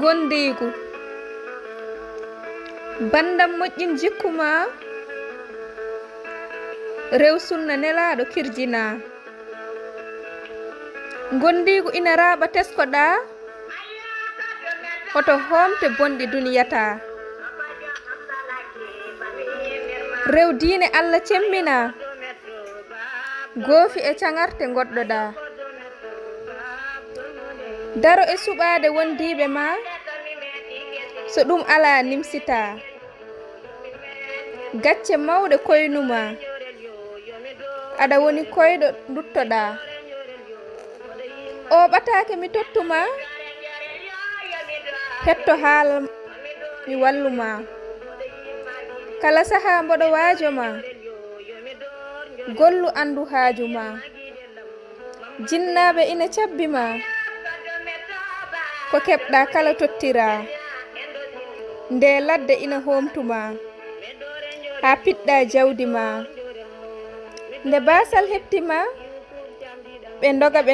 gondigu bandam moƴƴin jikkuma rew sunna nelaɗo kirjina gondigu ina raɓa teskoɗa hoto homte bonɗi duniyata rew diine Allah cemmina goofi e cagarte goɗɗoɗa daro e suɓade wondiɓe ma so ɗum ala nimsita gacce mawɗe koynuma aɗa woni koyɗo duttoɗa o ɓatake mi tottuma hetto haala mi walluma kala saha mboɗo waajoma gollu andu haajuma jinnaɓe ina cabbima ko keɓɗa kala tottira nde ladde ina homtuma ha piɗɗa jawdi ma nde basal heptima ɓe doga ɓe